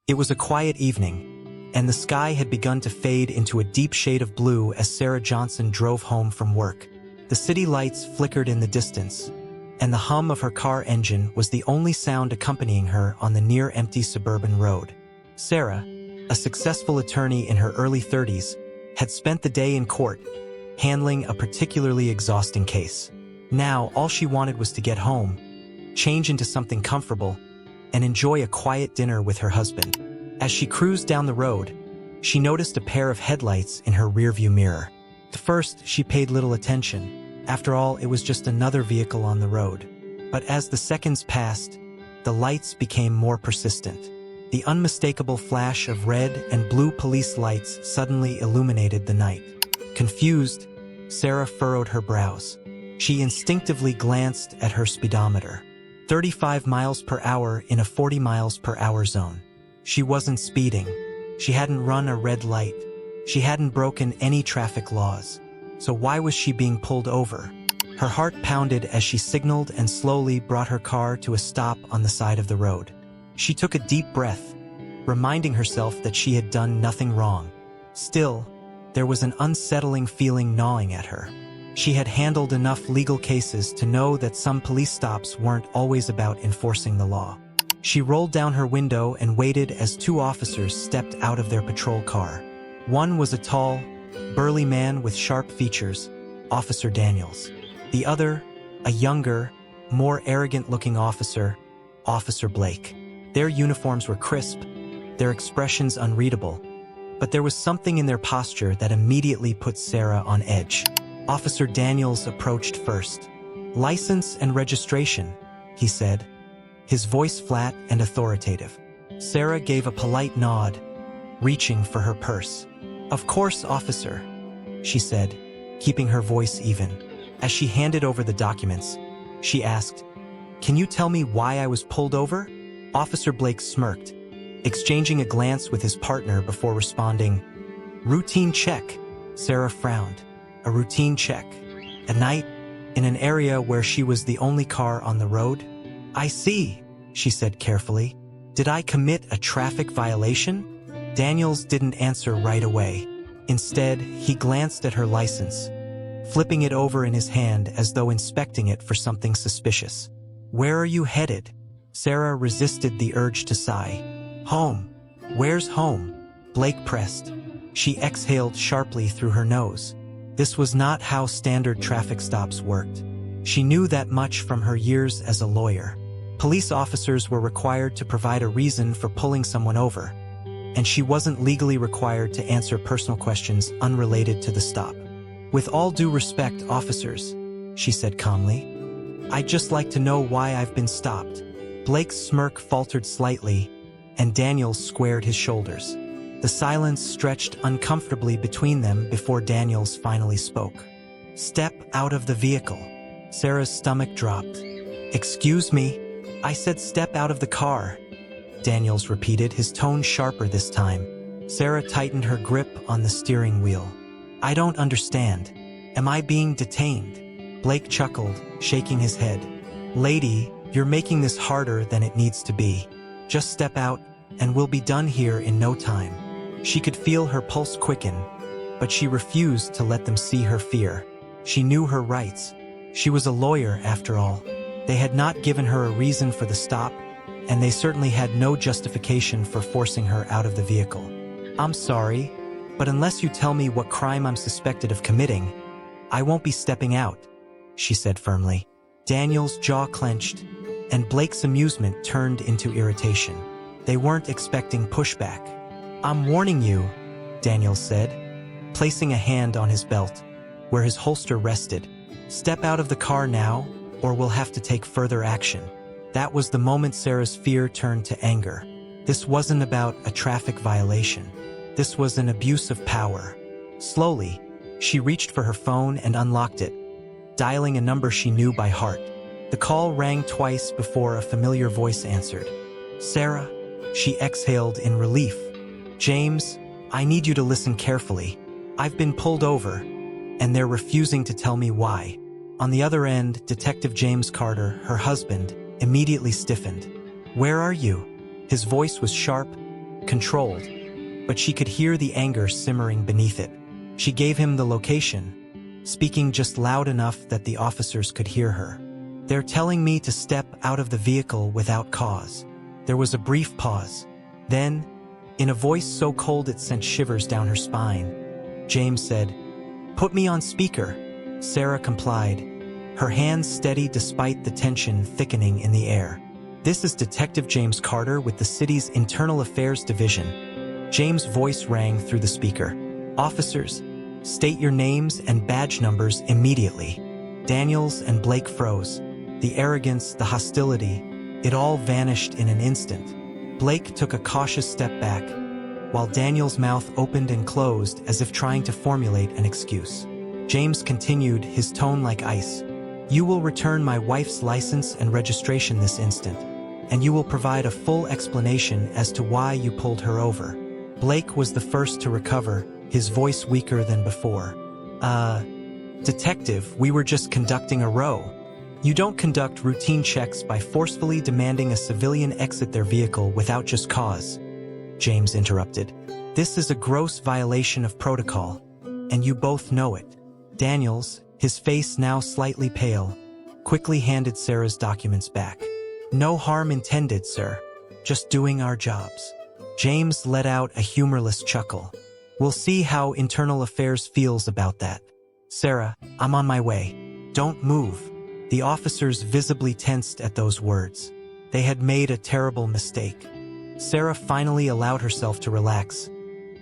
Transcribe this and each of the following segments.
It was a quiet evening, and the sky had begun to fade into a deep shade of blue as Sarah Johnson drove home from work. The city lights flickered in the distance, and the hum of her car engine was the only sound accompanying her on the near-empty suburban road. Sarah, a successful attorney in her early 30s, had spent the day in court, handling a particularly exhausting case. Now, all she wanted was to get home, change into something comfortable, and enjoy a quiet dinner with her husband. As she cruised down the road, she noticed a pair of headlights in her rearview mirror. At first, she paid little attention. After all, it was just another vehicle on the road. But as the seconds passed, the lights became more persistent. The unmistakable flash of red and blue police lights suddenly illuminated the night. Confused, Sarah furrowed her brows. She instinctively glanced at her speedometer. 35 miles per hour in a 40 miles per hour zone. She wasn't speeding. She hadn't run a red light. She hadn't broken any traffic laws. So why was she being pulled over? Her heart pounded as she signaled and slowly brought her car to a stop on the side of the road. She took a deep breath, reminding herself that she had done nothing wrong. Still, there was an unsettling feeling gnawing at her. She had handled enough legal cases to know that some police stops weren't always about enforcing the law. She rolled down her window and waited as two officers stepped out of their patrol car. One was a tall, burly man with sharp features, Officer Daniels. The other, a younger, more arrogant-looking officer, Officer Blake. Their uniforms were crisp, their expressions unreadable, but there was something in their posture that immediately put Sarah on edge. Officer Daniels approached first. "License and registration," he said, his voice flat and authoritative. Sarah gave a polite nod, reaching for her purse. "Of course, officer," she said, keeping her voice even. As she handed over the documents, she asked, "Can you tell me why I was pulled over?" Officer Blake smirked, exchanging a glance with his partner before responding, "Routine check." Sarah frowned. A routine check. At night, in an area where she was the only car on the road? "I see," she said carefully. "Did I commit a traffic violation?" Daniels didn't answer right away. Instead, he glanced at her license, flipping it over in his hand as though inspecting it for something suspicious. "Where are you headed?" Sarah resisted the urge to sigh. "Home." "Where's home?" Blake pressed. She exhaled sharply through her nose. This was not how standard traffic stops worked. She knew that much from her years as a lawyer. Police officers were required to provide a reason for pulling someone over, and she wasn't legally required to answer personal questions unrelated to the stop. "With all due respect, officers," she said calmly, "I'd just like to know why I've been stopped." Blake's smirk faltered slightly, and Daniels squared his shoulders. The silence stretched uncomfortably between them before Daniels finally spoke. "Step out of the vehicle." Sarah's stomach dropped. "Excuse me?" "I said step out of the car," Daniels repeated, his tone sharper this time. Sarah tightened her grip on the steering wheel. "I don't understand. Am I being detained?" Blake chuckled, shaking his head. "Lady, you're making this harder than it needs to be. Just step out, and we'll be done here in no time." She could feel her pulse quicken, but she refused to let them see her fear. She knew her rights. She was a lawyer, after all. They had not given her a reason for the stop, and they certainly had no justification for forcing her out of the vehicle. "I'm sorry, but unless you tell me what crime I'm suspected of committing, I won't be stepping out," she said firmly. Daniel's jaw clenched, and Blake's amusement turned into irritation. They weren't expecting pushback. "I'm warning you," Daniels said, placing a hand on his belt, where his holster rested. "Step out of the car now, or we'll have to take further action." That was the moment Sarah's fear turned to anger. This wasn't about a traffic violation. This was an abuse of power. Slowly, she reached for her phone and unlocked it, dialing a number she knew by heart. The call rang twice before a familiar voice answered. "Sarah," she exhaled in relief. "James, I need you to listen carefully. I've been pulled over, and they're refusing to tell me why." On the other end, Detective James Carter, her husband, immediately stiffened. "Where are you?" His voice was sharp, controlled, but she could hear the anger simmering beneath it. She gave him the location, speaking just loud enough that the officers could hear her. "They're telling me to step out of the vehicle without cause." There was a brief pause. Then, in a voice so cold it sent shivers down her spine, James said, "Put me on speaker." Sarah complied, her hands steady despite the tension thickening in the air. "This is Detective James Carter with the city's Internal Affairs Division." James' voice rang through the speaker. "Officers, state your names and badge numbers immediately." Daniels and Blake froze. The arrogance, the hostility, it all vanished in an instant. Blake took a cautious step back, while Daniel's mouth opened and closed as if trying to formulate an excuse. James continued, his tone like ice. "You will return my wife's license and registration this instant, and you will provide a full explanation as to why you pulled her over." Blake was the first to recover, his voice weaker than before. Detective, we were just conducting a row. You don't conduct routine checks by forcefully demanding a civilian exit their vehicle without just cause," James interrupted. "This is a gross violation of protocol, and you both know it." Daniels, his face now slightly pale, quickly handed Sarah's documents back. "No harm intended, sir. Just doing our jobs." James let out a humorless chuckle. "We'll see how Internal Affairs feels about that. Sarah, I'm on my way. Don't move." The officers visibly tensed at those words. They had made a terrible mistake. Sarah finally allowed herself to relax,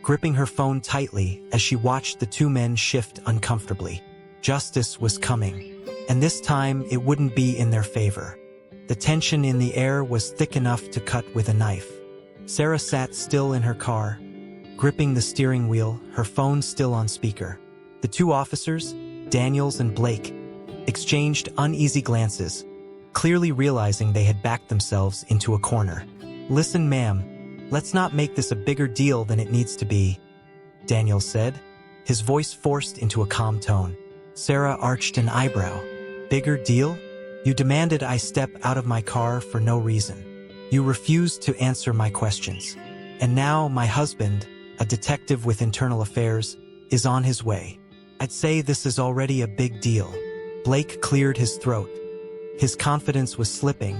gripping her phone tightly as she watched the two men shift uncomfortably. Justice was coming, and this time it wouldn't be in their favor. The tension in the air was thick enough to cut with a knife. Sarah sat still in her car, gripping the steering wheel, her phone still on speaker. The two officers, Daniels and Blake, exchanged uneasy glances, clearly realizing they had backed themselves into a corner. "Listen, ma'am, let's not make this a bigger deal than it needs to be," Daniels said, his voice forced into a calm tone. Sarah arched an eyebrow. "Bigger deal? You demanded I step out of my car for no reason. You refused to answer my questions. And now my husband, a detective with Internal Affairs, is on his way. I'd say this is already a big deal." Blake cleared his throat. His confidence was slipping,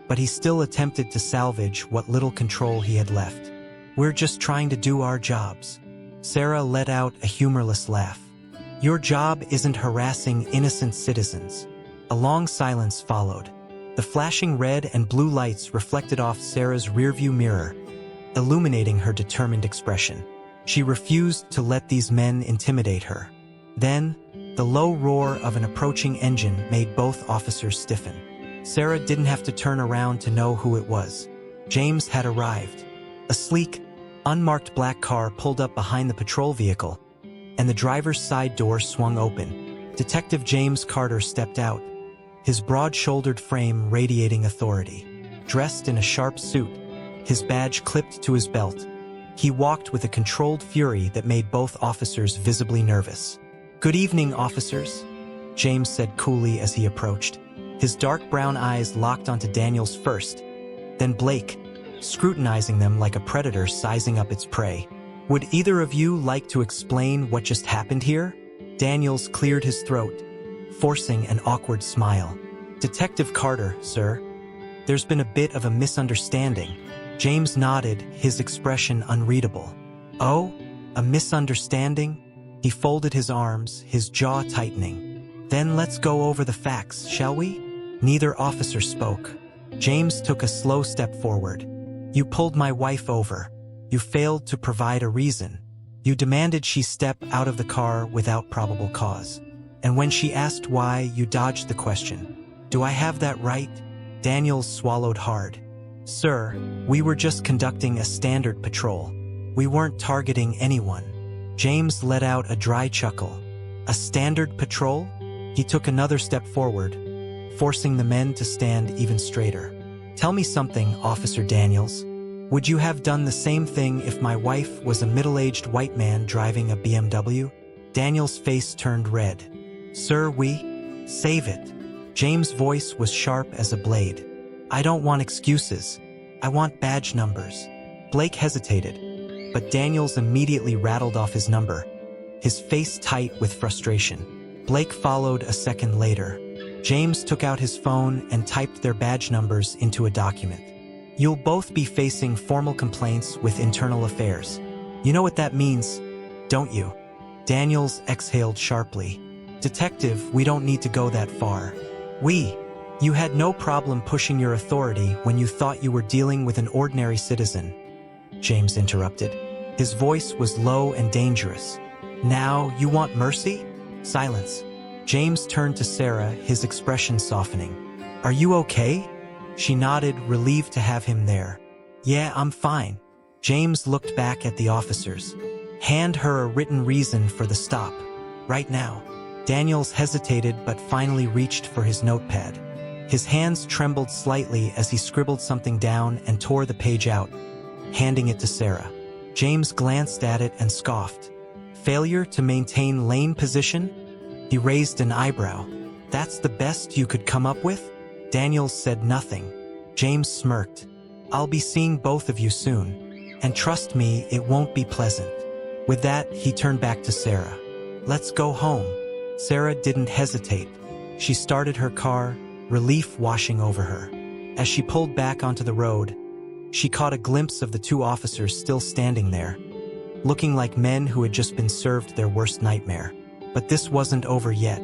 but he still attempted to salvage what little control he had left. "We're just trying to do our jobs." Sarah let out a humorless laugh. "Your job isn't harassing innocent citizens." A long silence followed. The flashing red and blue lights reflected off Sarah's rearview mirror, illuminating her determined expression. She refused to let these men intimidate her. Then, the low roar of an approaching engine made both officers stiffen. Sarah didn't have to turn around to know who it was. James had arrived. A sleek, unmarked black car pulled up behind the patrol vehicle, and the driver's side door swung open. Detective James Carter stepped out, his broad-shouldered frame radiating authority. Dressed in a sharp suit, his badge clipped to his belt, he walked with a controlled fury that made both officers visibly nervous. "Good evening, officers," James said coolly as he approached. His dark brown eyes locked onto Daniels first, then Blake, scrutinizing them like a predator sizing up its prey. "Would either of you like to explain what just happened here?" Daniels cleared his throat, forcing an awkward smile. "Detective Carter, sir. There's been a bit of a misunderstanding." James nodded, his expression unreadable. "Oh, a misunderstanding?" He folded his arms, his jaw tightening. "Then let's go over the facts, shall we?" Neither officer spoke. James took a slow step forward. "You pulled my wife over. You failed to provide a reason. You demanded she step out of the car without probable cause. And when she asked why, you dodged the question. Do I have that right?" Daniels swallowed hard. "Sir, we were just conducting a standard patrol. We weren't targeting anyone." James let out a dry chuckle. "A standard patrol?" He took another step forward, forcing the men to stand even straighter. "Tell me something, Officer Daniels. Would you have done the same thing if my wife was a middle-aged white man driving a BMW?" Daniels' face turned red. "Sir, save it." James' voice was sharp as a blade. "I don't want excuses. I want badge numbers." Blake hesitated, but Daniels immediately rattled off his number, his face tight with frustration. Blake followed a second later. James took out his phone and typed their badge numbers into a document. You'll both be facing formal complaints with internal affairs. You know what that means, don't you? Daniels exhaled sharply. Detective, we don't need to go that far. You had no problem pushing your authority when you thought you were dealing with an ordinary citizen, James interrupted. His voice was low and dangerous. Now, you want mercy? Silence. James turned to Sarah, his expression softening. Are you okay? She nodded, relieved to have him there. Yeah, I'm fine. James looked back at the officers. Hand her a written reason for the stop. Right now. Daniels hesitated but finally reached for his notepad. His hands trembled slightly as he scribbled something down and tore the page out, handing it to Sarah. James glanced at it and scoffed. Failure to maintain lane position? He raised an eyebrow. That's the best you could come up with? Daniels said nothing. James smirked. I'll be seeing both of you soon. And trust me, it won't be pleasant. With that, he turned back to Sarah. Let's go home. Sarah didn't hesitate. She started her car, relief washing over her. As she pulled back onto the road, she caught a glimpse of the two officers still standing there, looking like men who had just been served their worst nightmare. But this wasn't over yet,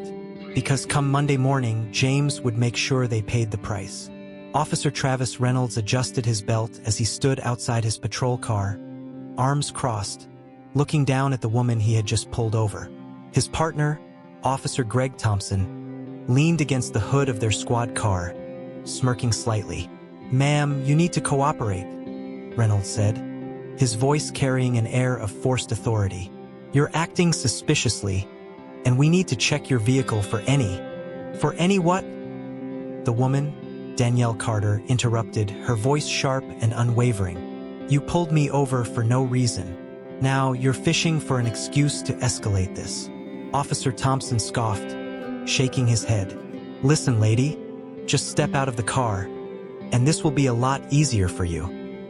because come Monday morning, James would make sure they paid the price. Officer Travis Reynolds adjusted his belt as he stood outside his patrol car, arms crossed, looking down at the woman he had just pulled over. His partner, Officer Greg Thompson, leaned against the hood of their squad car, smirking slightly. Ma'am, you need to cooperate, Reynolds said, his voice carrying an air of forced authority. You're acting suspiciously, and we need to check your vehicle for any what? The woman, Danielle Carter, interrupted, her voice sharp and unwavering. You pulled me over for no reason. Now you're fishing for an excuse to escalate this. Officer Thompson scoffed, shaking his head. Listen, lady, just step out of the car, and this will be a lot easier for you.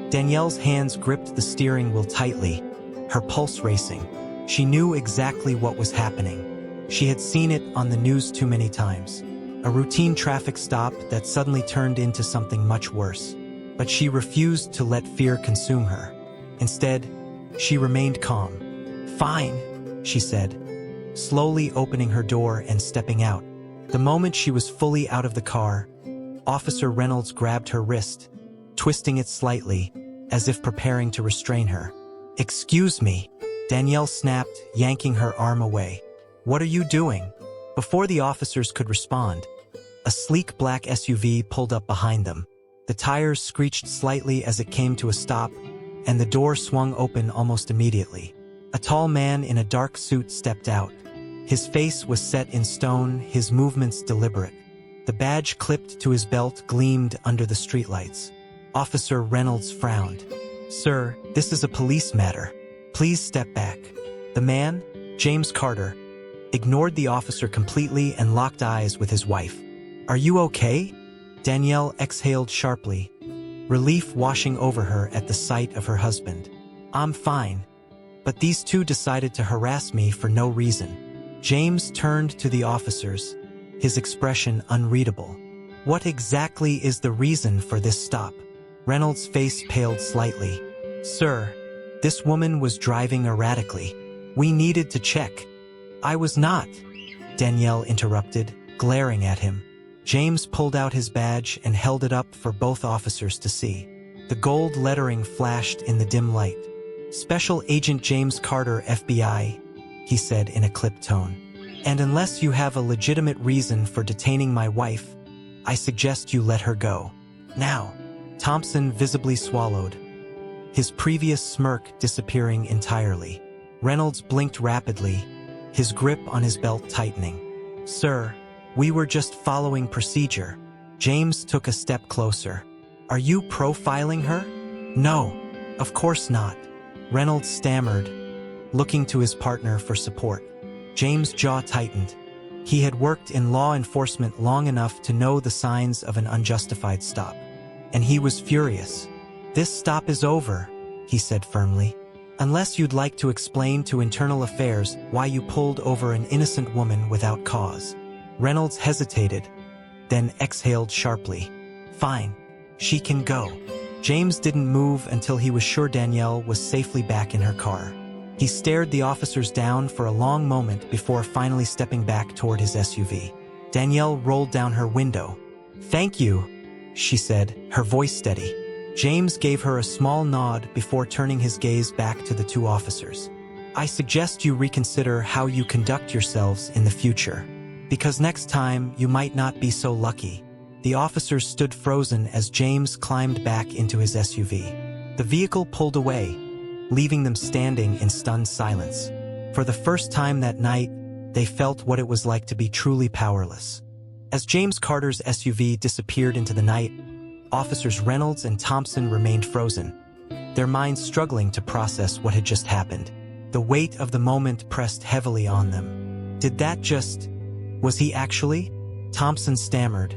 Danielle's hands gripped the steering wheel tightly, her pulse racing. She knew exactly what was happening. She had seen it on the news too many times. A routine traffic stop that suddenly turned into something much worse. But she refused to let fear consume her. Instead, she remained calm. Fine, she said, slowly opening her door and stepping out. The moment she was fully out of the car, Officer Reynolds grabbed her wrist, twisting it slightly, as if preparing to restrain her. Excuse me, Danielle snapped, yanking her arm away. What are you doing? Before the officers could respond, a sleek black SUV pulled up behind them. The tires screeched slightly as it came to a stop, and the door swung open almost immediately. A tall man in a dark suit stepped out. His face was set in stone, his movements deliberate. The badge clipped to his belt gleamed under the streetlights. Officer Reynolds frowned. Sir, this is a police matter. Please step back. The man, James Carter, ignored the officer completely and locked eyes with his wife. Are you okay? Danielle exhaled sharply, relief washing over her at the sight of her husband. I'm fine, but these two decided to harass me for no reason. James turned to the officers, his expression unreadable. What exactly is the reason for this stop? Reynolds' face paled slightly. Sir, this woman was driving erratically. We needed to check. I was not, Danielle interrupted, glaring at him. James pulled out his badge and held it up for both officers to see. The gold lettering flashed in the dim light. Special Agent James Carter, FBI, he said in a clipped tone. And unless you have a legitimate reason for detaining my wife, I suggest you let her go. Now. Thompson visibly swallowed, his previous smirk disappearing entirely. Reynolds blinked rapidly, his grip on his belt tightening. Sir, we were just following procedure. James took a step closer. Are you profiling her? No, of course not. Reynolds stammered, looking to his partner for support. James' jaw tightened. He had worked in law enforcement long enough to know the signs of an unjustified stop. And he was furious. This stop is over, he said firmly. "Unless you'd like to explain to Internal Affairs why you pulled over an innocent woman without cause." Reynolds hesitated, then exhaled sharply. "Fine. She can go." James didn't move until he was sure Danielle was safely back in her car. He stared the officers down for a long moment before finally stepping back toward his SUV. Danielle rolled down her window. "Thank you," she said, her voice steady. James gave her a small nod before turning his gaze back to the two officers. "I suggest you reconsider how you conduct yourselves in the future, because next time you might not be so lucky." The officers stood frozen as James climbed back into his SUV. The vehicle pulled away, leaving them standing in stunned silence. For the first time that night, they felt what it was like to be truly powerless. As James Carter's SUV disappeared into the night, Officers Reynolds and Thompson remained frozen, their minds struggling to process what had just happened. The weight of the moment pressed heavily on them. Was he actually? Thompson stammered,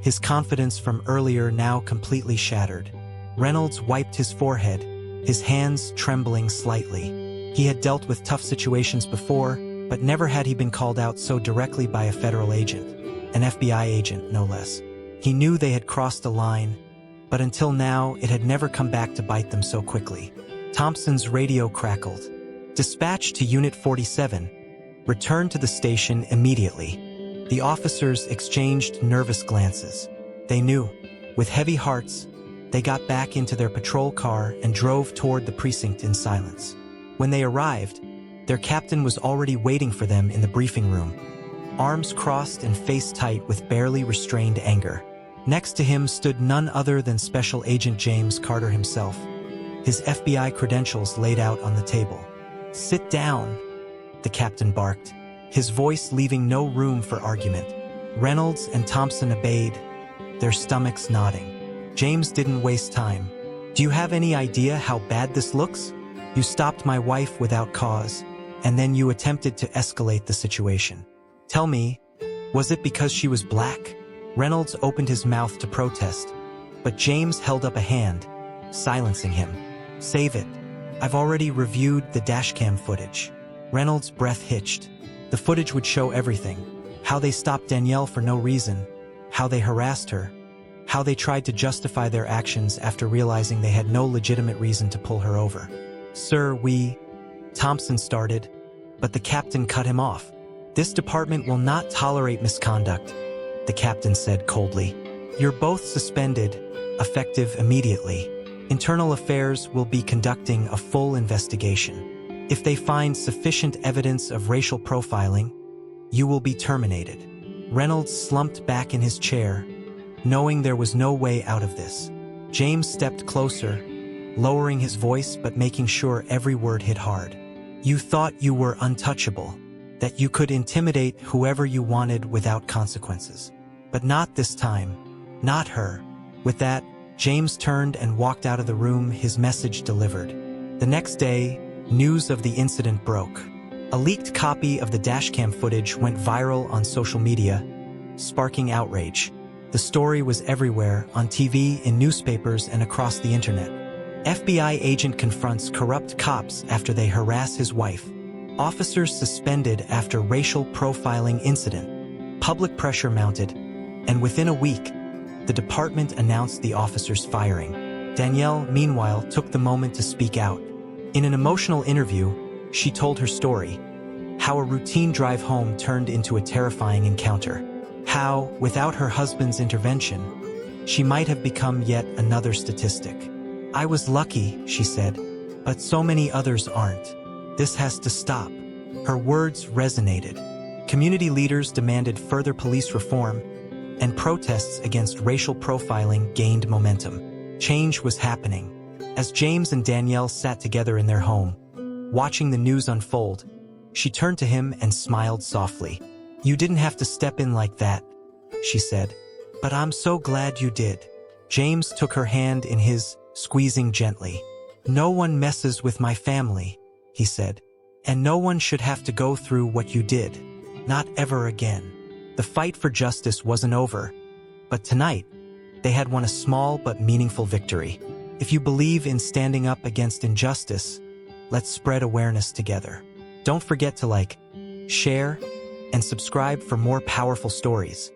his confidence from earlier now completely shattered. Reynolds wiped his forehead, his hands trembling slightly. He had dealt with tough situations before, but never had he been called out so directly by a federal agent, an FBI agent no less. He knew they had crossed a line, but until now it had never come back to bite them so quickly. Thompson's radio crackled. "Dispatch to Unit 47. Return to the station immediately." The officers exchanged nervous glances. They knew, with heavy hearts, they got back into their patrol car and drove toward the precinct in silence. When they arrived, their captain was already waiting for them in the briefing room, arms crossed and face tight with barely restrained anger. Next to him stood none other than Special Agent James Carter himself, his FBI credentials laid out on the table. "Sit down," the captain barked, his voice leaving no room for argument. Reynolds and Thompson obeyed, their stomachs nodding. James didn't waste time. "Do you have any idea how bad this looks? You stopped my wife without cause, and then you attempted to escalate the situation. Tell me, was it because she was black?" Reynolds opened his mouth to protest, but James held up a hand, silencing him. "Save it. I've already reviewed the dashcam footage." Reynolds' breath hitched. The footage would show everything. How they stopped Danielle for no reason, how they harassed her, how they tried to justify their actions after realizing they had no legitimate reason to pull her over. "Sir, Thompson started, but the captain cut him off. "This department will not tolerate misconduct," the captain said coldly. "You're both suspended, effective immediately. Internal Affairs will be conducting a full investigation. If they find sufficient evidence of racial profiling, you will be terminated." Reynolds slumped back in his chair, knowing there was no way out of this. James stepped closer, lowering his voice but making sure every word hit hard. "You thought you were untouchable, that you could intimidate whoever you wanted without consequences. But not this time. Not her." With that, James turned and walked out of the room, his message delivered. The next day, news of the incident broke. A leaked copy of the dashcam footage went viral on social media, sparking outrage. The story was everywhere, on TV, in newspapers, and across the internet. FBI agent confronts corrupt cops after they harass his wife. Officers suspended after racial profiling incident. Public pressure mounted, and within a week, the department announced the officers' firing. Danielle, meanwhile, took the moment to speak out. In an emotional interview, she told her story, how a routine drive home turned into a terrifying encounter. How, without her husband's intervention, she might have become yet another statistic. "I was lucky," she said, "but so many others aren't. This has to stop." Her words resonated. Community leaders demanded further police reform, and protests against racial profiling gained momentum. Change was happening. As James and Danielle sat together in their home, watching the news unfold, she turned to him and smiled softly. "You didn't have to step in like that," she said, "but I'm so glad you did." James took her hand in his, squeezing gently. "No one messes with my family," he said, "and no one should have to go through what you did. Not ever again." The fight for justice wasn't over, but tonight, they had won a small but meaningful victory. If you believe in standing up against injustice, let's spread awareness together. Don't forget to like, share, and subscribe for more powerful stories.